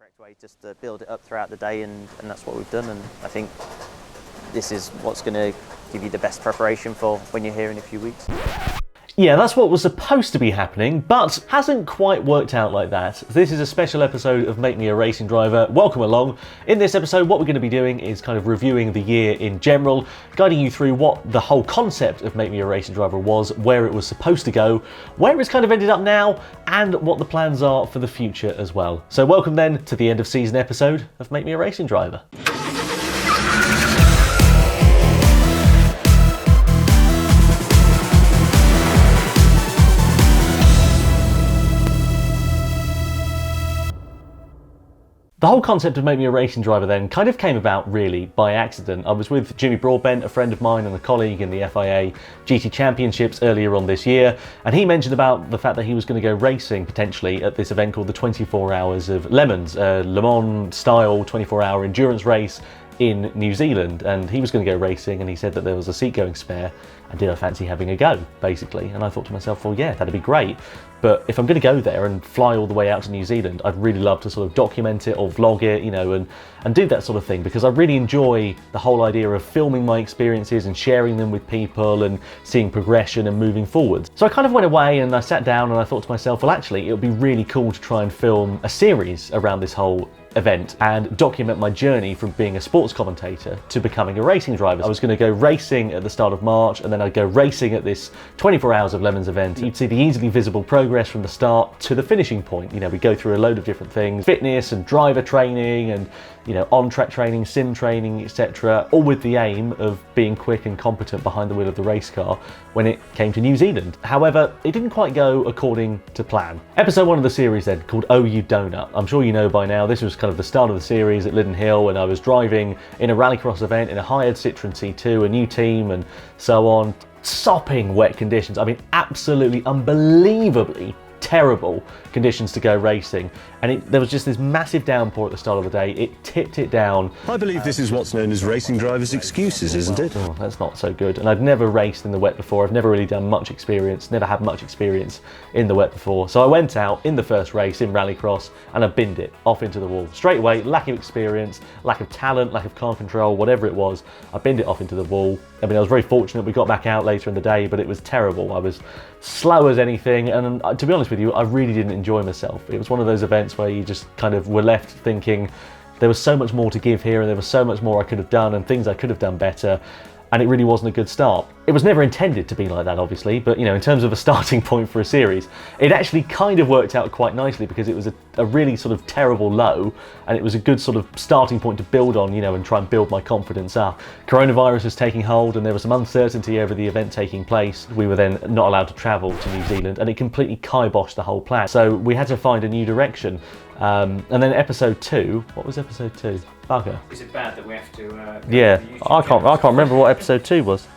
correct way, just to build it up throughout the day, and that's what we've done. And I think this is what's going to give you the best preparation for when you're here in a few weeks. Yeah, that's what was supposed to be happening, but hasn't quite worked out like that. This is a special episode of Make Me a Racing Driver. Welcome along. In this episode, what we're going to be doing is kind of reviewing the year in general, guiding you through what the whole concept of Make Me a Racing Driver was, where it was supposed to go, where it's kind of ended up now, and what the plans are for the future as well. So welcome then to the end of season episode of Make Me a Racing Driver. The whole concept of Make Me a Racing Driver then kind of came about really by accident. I was with Jimmy Broadbent, a friend of mine and a colleague in the FIA GT Championships earlier on this year, and he mentioned about the fact that he was going to go racing potentially at this event called the 24 Hours of Le Mans, Le Mans style 24-hour endurance race in New Zealand. And he was going to go racing, and he said that there was a seat going spare, and did I fancy having a go, basically. And I thought to myself, well, yeah, that'd be great. But if I'm going to go there and fly all the way out to New Zealand, I'd really love to sort of document it or vlog it, you know, and do that sort of thing, because I really enjoy the whole idea of filming my experiences and sharing them with people and seeing progression and moving forwards. So I kind of went away and I sat down and I thought to myself, well, actually, it would be really cool to try and film a series around this whole event and document my journey from being a sports commentator to becoming a racing driver. I was going to go racing at the start of March, and then I'd go racing at this 24 Hours of Le Mans event. You'd see the easily visible progress from the start to the finishing point. You know, we go through a load of different things, fitness and driver training and, you know, on-track training, sim training, etc., all with the aim of being quick and competent behind the wheel of the race car when it came to New Zealand. However, it didn't quite go according to plan. Episode 1 of the series then, called Oh You Donut. I'm sure you know by now, this was kind of the start of the series at Liddon Hill, and I was driving in a rallycross event in a hired Citroen C2, a new team and so on. Sopping wet conditions. I mean, absolutely unbelievably terrible conditions to go racing, and there was just this massive downpour at the start of the day. It tipped it down. I believe this is what's known as racing drivers' excuses, isn't it? Oh, that's not so good. And I've never raced in the wet before. I've never really done much experience, never had much experience in the wet before. So I went out in the first race in rallycross and I binned it off into the wall. Straight away, lack of experience, lack of talent, lack of car control, whatever it was, I binned it off into the wall. I mean, I was very fortunate we got back out later in the day, but it was terrible. I was slow as anything, and to be honest with you, I really didn't enjoy myself. It was one of those events where you just kind of were left thinking there was so much more to give here, and there was so much more I could have done and things I could have done better, and it really wasn't a good start. It was never intended to be like that, obviously, but you know, in terms of a starting point for a series, it actually kind of worked out quite nicely, because it was a really sort of terrible low, and it was a good sort of starting point to build on, you know, and try and build my confidence up. Coronavirus was taking hold, and there was some uncertainty over the event taking place. We were then not allowed to travel to New Zealand, and it completely kiboshed the whole plan. So we had to find a new direction. And then episode 2, what was episode 2? Bugger. Is it bad that we have to? Yeah, I can't remember what episode 2 was.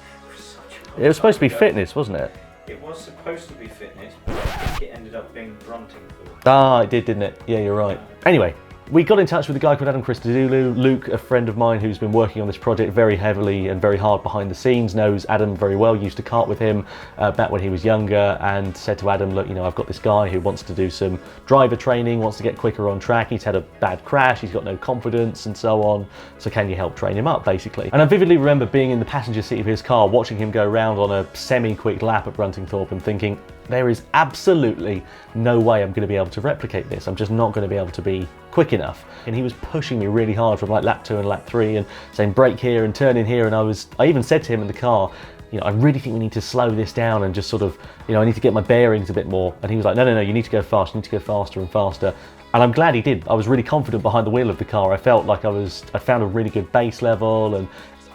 It was supposed to be fitness, wasn't it? It was supposed to be fitness, but I think it ended up being grunting. Ah, it did, didn't it? Yeah, you're right. Anyway, we got in touch with a guy called Adam Christodoulou. Luke, a friend of mine who's been working on this project very heavily and very hard behind the scenes, knows Adam very well, used to kart with him back when he was younger, and said to Adam, look, you know, I've got this guy who wants to do some driver training, wants to get quicker on track, he's had a bad crash, he's got no confidence and so on, so can you help train him up, basically? And I vividly remember being in the passenger seat of his car, watching him go round on a semi-quick lap at Bruntingthorpe and thinking, there is absolutely no way I'm going to be able to replicate this. I'm just not going to be able to be quick enough. And he was pushing me really hard from like lap 2 and lap 3 and saying brake here and turn in here. And I even said to him in the car, you know, I really think we need to slow this down and just sort of, you know, I need to get my bearings a bit more. And he was like, no, you need to go fast. You need to go faster and faster. And I'm glad he did. I was really confident behind the wheel of the car. I felt like I found a really good base level, and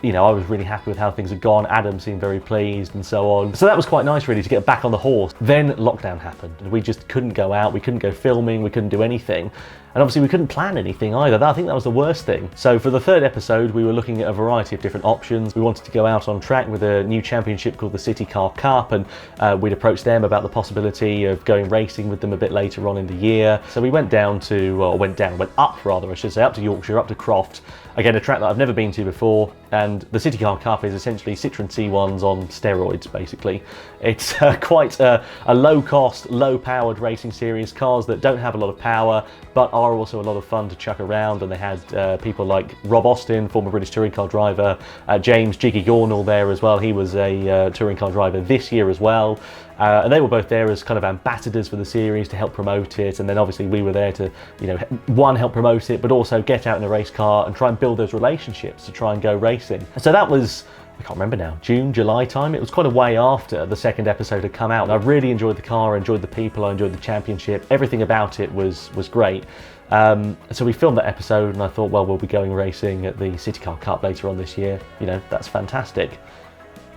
you know, I was really happy with how things had gone. Adam seemed very pleased and so on. So that was quite nice really to get back on the horse. Then lockdown happened and we just couldn't go out, we couldn't go filming, we couldn't do anything. And obviously we couldn't plan anything either. I think that was the worst thing. So for the third episode, we were looking at a variety of different options. We wanted to go out on track with a new championship called the City Car Cup, and we'd approached them about the possibility of going racing with them a bit later on in the year. So we went up rather, I should say, up to Yorkshire, up to Croft. Again, a track that I've never been to before, and the City Car Cup is essentially Citroen C1s on steroids, basically. It's quite a low-cost, low-powered racing series, cars that don't have a lot of power, but are are also a lot of fun to chuck around, and they had people like Rob Austin, former British touring car driver, James Jiggy Gornall there as well. He was a touring car driver this year as well. And they were both there as kind of ambassadors for the series to help promote it, and then obviously we were there to, you know, one, help promote it, but also get out in a race car and try and build those relationships to try and go racing. So that was, I can't remember now, June, July time. It was quite a way after the second episode had come out, and I really enjoyed the car, I enjoyed the people, I enjoyed the championship. Everything about it was great. So we filmed that episode, and I thought, well, we'll be going racing at the City Car Cup later on this year. You know, that's fantastic.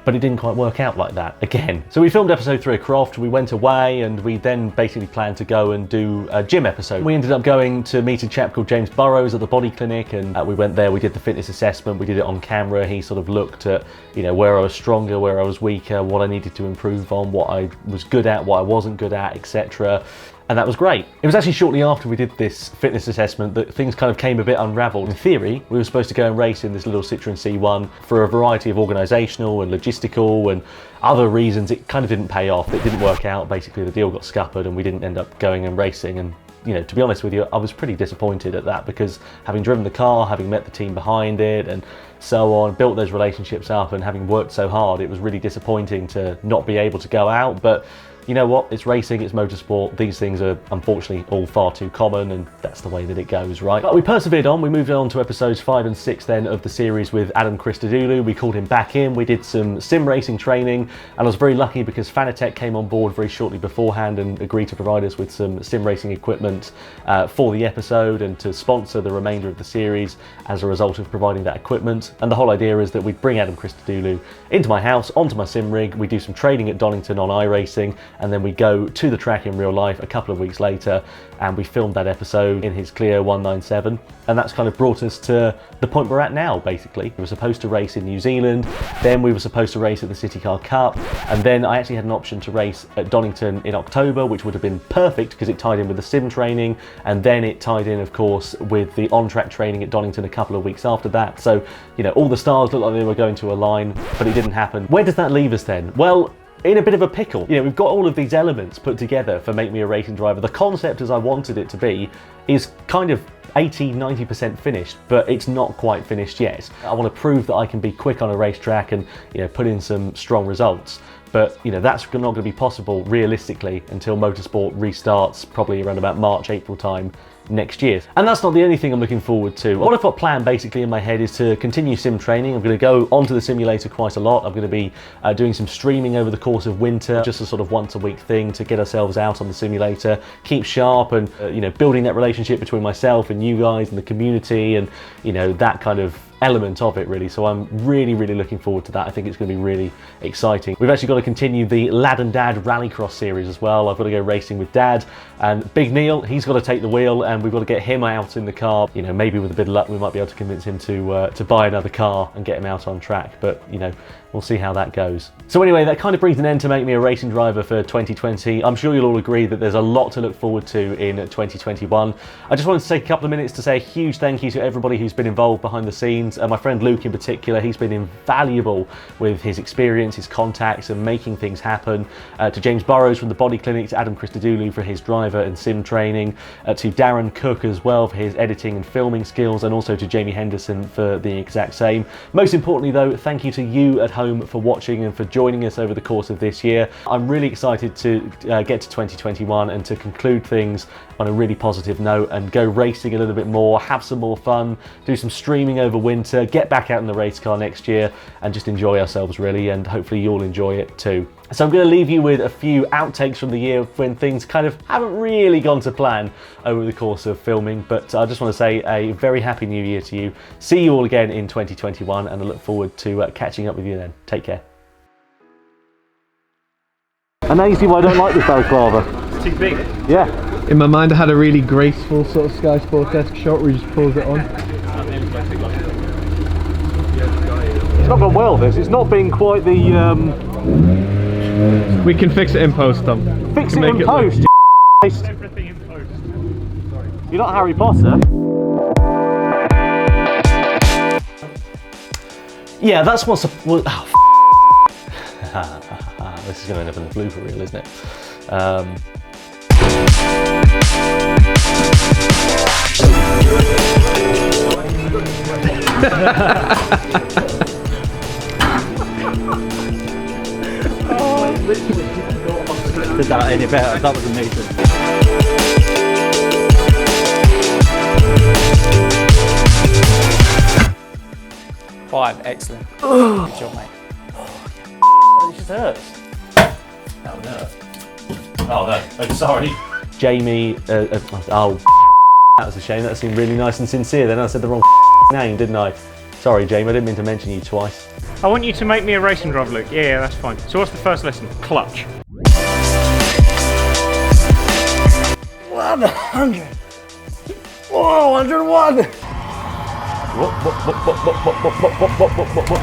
But it didn't quite work out like that again. So we filmed episode 3 at Croft, we went away, and we then basically planned to go and do a gym episode. We ended up going to meet a chap called James Burrows at the body clinic, and we went there, we did the fitness assessment, we did it on camera. He sort of looked at, you know, where I was stronger, where I was weaker, what I needed to improve on, what I was good at, what I wasn't good at, etc. And that was great. It was actually shortly after we did this fitness assessment that things kind of came a bit unravelled. In theory, we were supposed to go and race in this little Citroen C1 for a variety of organisational and logistical and other reasons. It kind of didn't pay off. It didn't work out. Basically, the deal got scuppered and we didn't end up going and racing. And, you know, to be honest with you, I was pretty disappointed at that, because having driven the car, having met the team behind it and so on, built those relationships up, and having worked so hard, it was really disappointing to not be able to go out. But you know what, it's racing, it's motorsport, these things are unfortunately all far too common, and that's the way that it goes, right? But we persevered on, we moved on to episodes 5 and 6 then of the series with Adam Christodoulou. We called him back in, we did some sim racing training, and I was very lucky because Fanatec came on board very shortly beforehand and agreed to provide us with some sim racing equipment for the episode and to sponsor the remainder of the series as a result of providing that equipment. And the whole idea is that we'd bring Adam Christodoulou into my house, onto my sim rig, we do some training at Donington on iRacing, and then we go to the track in real life a couple of weeks later, and we filmed that episode in his Clio 197, and that's kind of brought us to the point we're at now. Basically, we were supposed to race in New Zealand, then we were supposed to race at the City Car Cup, and then I actually had an option to race at Donington in October, which would have been perfect because it tied in with the sim training, and then it tied in, of course, with the on-track training at Donington a couple of weeks after that. So, you know, all the stars looked like they were going to align, but it didn't happen. Where does that leave us then? Well, in a bit of a pickle. You know, we've got all of these elements put together for Make Me a Racing Driver. The concept as I wanted it to be is kind of 80-90% finished, but it's not quite finished yet. I want to prove that I can be quick on a racetrack and, you know, put in some strong results. But, you know, that's not going to be possible realistically until motorsport restarts probably around about March, April time next year. And that's not the only thing I'm looking forward to. What I've got planned basically in my head is to continue sim training. I'm going to go onto the simulator quite a lot. I'm going to be doing some streaming over the course of winter, just a sort of once a week thing to get ourselves out on the simulator, keep sharp, and you know, building that relationship between myself and you guys and the community, and you know, that kind of element of it really. So I'm really looking forward to that. I think it's going to be really exciting. We've actually got to continue the Lad and Dad Rallycross series as well. I've got to go racing with Dad, and Big Neil, he's got to take the wheel, and we've got to get him out in the car. You know, maybe with a bit of luck we might be able to convince him to buy another car and get him out on track, but you know, we'll see how that goes. So anyway, that kind of brings an end to Make Me a Racing Driver for 2020. I'm sure you'll all agree that there's a lot to look forward to in 2021. I just wanted to take a couple of minutes to say a huge thank you to everybody who's been involved behind the scenes. My friend Luke in particular, he's been invaluable with his experience, his contacts, and making things happen. To James Burrows from the Body Clinic, to Adam Christodoulou for his driver and sim training, to Darren Cook as well for his editing and filming skills, and also to Jamie Henderson for the exact same. Most importantly though, thank you to you at home for watching and for joining us over the course of this year. I'm really excited to get to 2021 and to conclude things on a really positive note and go racing a little bit more, have some more fun, do some streaming over winter, get back out in the race car next year and just enjoy ourselves really, and hopefully you'll enjoy it too. So I'm going to leave you with a few outtakes from the year when things kind of haven't really gone to plan over the course of filming, but I just want to say a very happy new year to you. See you all again in 2021, and I look forward to catching up with you then. Take care. And now you see why I don't like this balaclava. It's too big. Yeah. In my mind I had a really graceful sort of Sky Sport-esque shot where he just pulls it on. It's not gone well this, it's not been quite the... We can fix it in post, Tom. Fix it in post, Everything in post. Sorry. You're not Harry Potter. Yeah, that's what's... Oh, this is going to end up in the blooper reel, isn't it? Did that any better? That was amazing. Five, excellent. Good job, mate. It just hurts. That would hurt. Oh no, I'm sorry. Jamie, oh, that was a shame. That seemed really nice and sincere. Then I said the wrong name, didn't I? Sorry, Jamie, I didn't mean to mention you twice. I want you to make me a racing driver, Luke. Yeah, that's fine. So what's the first lesson? Clutch. 100. Whoa, 101.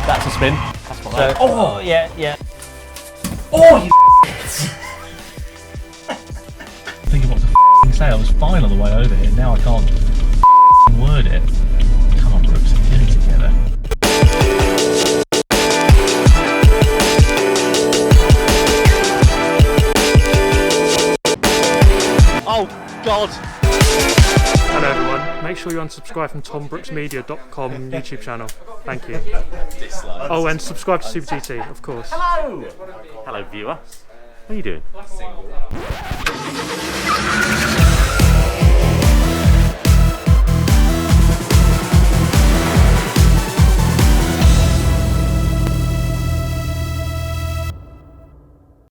That's a spin. That's what that. Oh, yeah. Oh, you thinking what to say. I was fine on the way over here. Now I can't word it. Come on, Brooks, get it together. Oh God! Hello everyone. Make sure you unsubscribe from tombrooksmedia.com YouTube channel. Thank you. Oh, and subscribe to Super GT, of course. Hello! Hello, viewer. What are you doing?